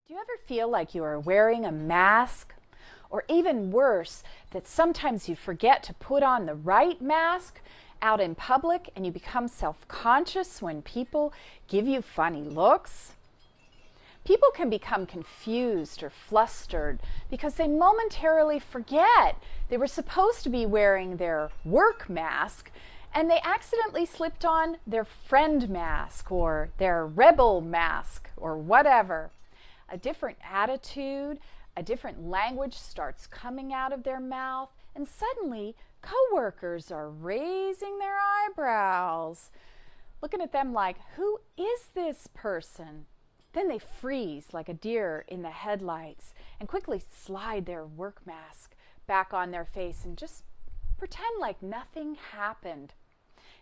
Do you ever feel like you are wearing a mask? Or even worse, that sometimes you forget to put on the right mask out in public and you become self-conscious when people give you funny looks? People can become confused or flustered because they momentarily forget they were supposed to be wearing their work mask and they accidentally slipped on their friend mask or their rebel mask or whatever. A different attitude, a different language starts coming out of their mouth, and suddenly coworkers are raising their eyebrows, looking at them like, who is this person? Then they freeze like a deer in the headlights and quickly slide their work mask back on their face and just pretend like nothing happened.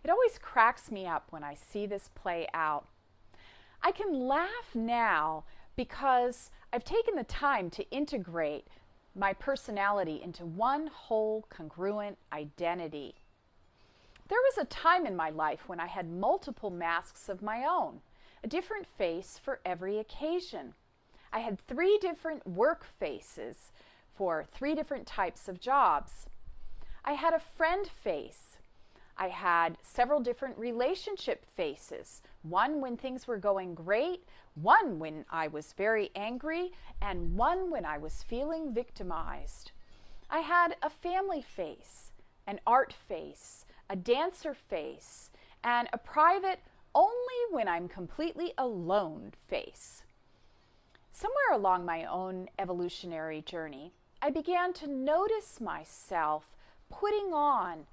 It always cracks me up when I see this play out. I can laugh now because I've taken the time to integrate my personality into one whole congruent identity. There was a time in my life when I had multiple masks of my own, a different face for every occasion. I had 3 different work faces for 3 different types of jobs. I had a friend face. I had several different relationship faces, one when things were going great, one when I was very angry, and one when I was feeling victimized. I had a family face, an art face, a dancer face, and a private only when I'm completely alone face. Somewhere along my own evolutionary journey, I began to notice myself putting on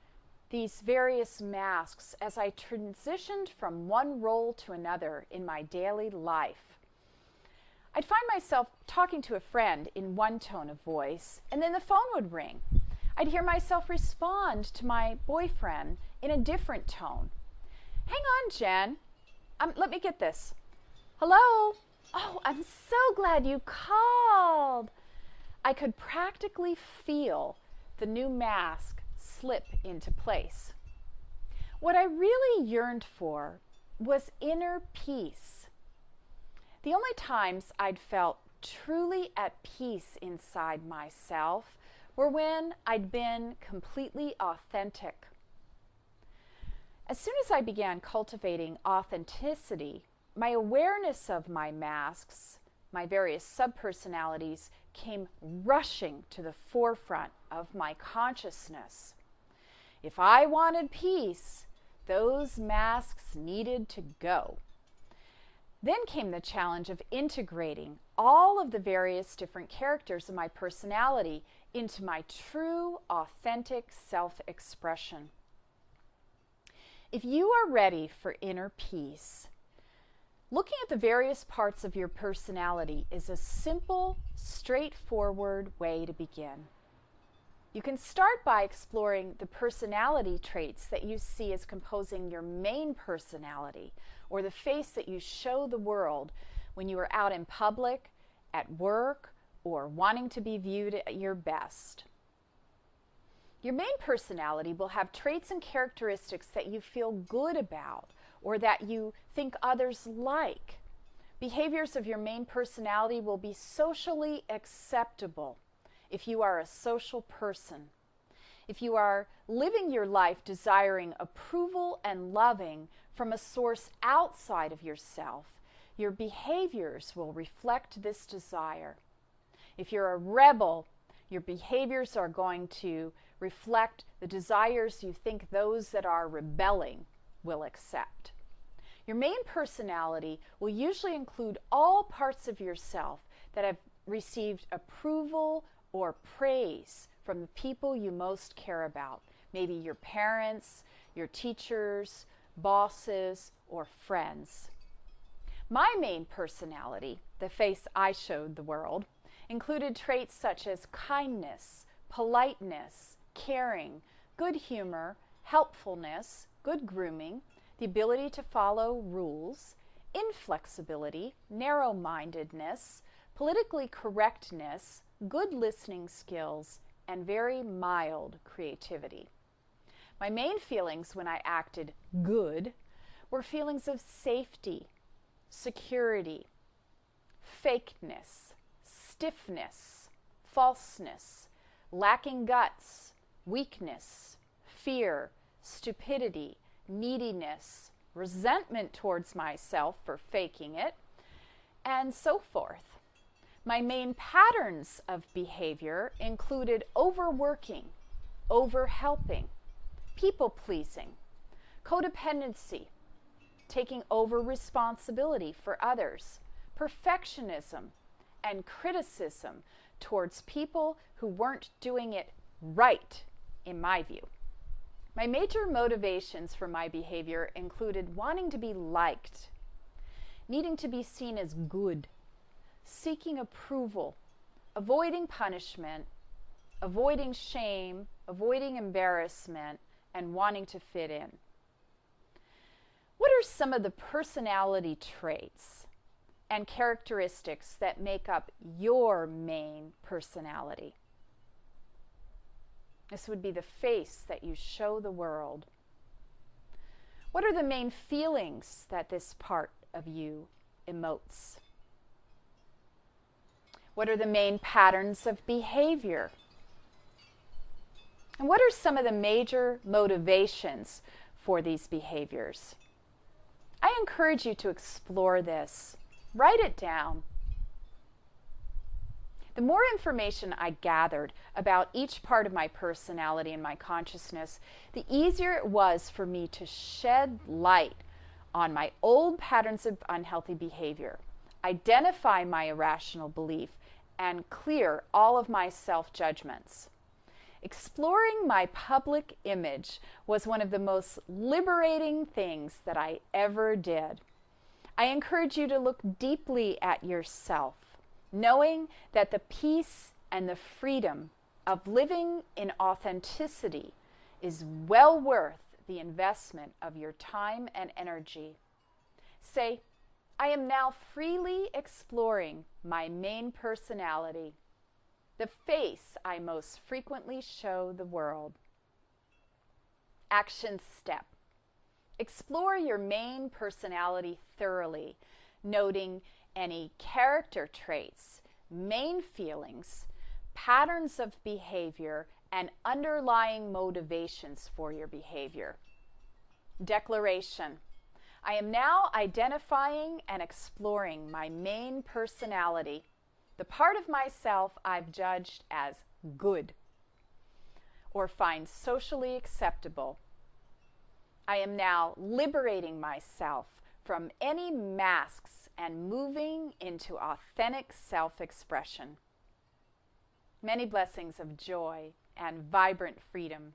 these various masks as I transitioned from one role to another in my daily life. I'd find myself talking to a friend in one tone of voice, and then the phone would ring. I'd hear myself respond to my boyfriend in a different tone. Hang on, Jen. Let me get this. Hello? Oh, I'm so glad you called. I could practically feel the new mask slip into place. What I really yearned for was inner peace. The only times I'd felt truly at peace inside myself were when I'd been completely authentic. As soon as I began cultivating authenticity, my awareness of my masks, my various subpersonalities, came rushing to the forefront of my consciousness. If I wanted peace, those masks needed to go. Then came the challenge of integrating all of the various different characters of my personality into my true, authentic self-expression. If you are ready for inner peace, looking at the various parts of your personality is a simple, straightforward way to begin. You can start by exploring the personality traits that you see as composing your main personality, or the face that you show the world when you are out in public, at work, or wanting to be viewed at your best. Your main personality will have traits and characteristics that you feel good about, or that you think others like. Behaviors of your main personality will be socially acceptable if you are a social person. If you are living your life desiring approval and loving from a source outside of yourself, your behaviors will reflect this desire. If you're a rebel, your behaviors are going to reflect the desires you think those that are rebelling will accept. Your main personality will usually include all parts of yourself that have received approval or praise from the people you most care about, maybe your parents, your teachers, bosses, or friends. My main personality, the face I showed the world, included traits such as kindness, politeness, caring, good humor, helpfulness, good grooming, the ability to follow rules, inflexibility, narrow-mindedness, politically correctness, good listening skills, and very mild creativity. My main feelings when I acted good were feelings of safety, security, fakeness, stiffness, falseness, lacking guts, weakness, fear, stupidity, neediness, resentment towards myself for faking it, and so forth. My main patterns of behavior included overworking, overhelping, people-pleasing, codependency, taking over responsibility for others, perfectionism, and criticism towards people who weren't doing it right, in my view. My major motivations for my behavior included wanting to be liked, needing to be seen as good, seeking approval, avoiding punishment, avoiding shame, avoiding embarrassment, and wanting to fit in. What are some of the personality traits and characteristics that make up your main personality? This would be the face that you show the world. What are the main feelings that this part of you emotes? What are the main patterns of behavior? And what are some of the major motivations for these behaviors? I encourage you to explore this. Write it down. The more information I gathered about each part of my personality and my consciousness, the easier it was for me to shed light on my old patterns of unhealthy behavior, identify my irrational belief, and clear all of my self-judgments. Exploring my public image was one of the most liberating things that I ever did. I encourage you to look deeply at yourself, knowing that the peace and the freedom of living in authenticity is well worth the investment of your time and energy. Say, I am now freely exploring my main personality, the face I most frequently show the world. Action step. Explore your main personality thoroughly, noting any character traits, main feelings, patterns of behavior, and underlying motivations for your behavior. Declaration. I am now identifying and exploring my main personality, the part of myself I've judged as good or find socially acceptable. I am now liberating myself from any masks and moving into authentic self-expression. Many blessings of joy and vibrant freedom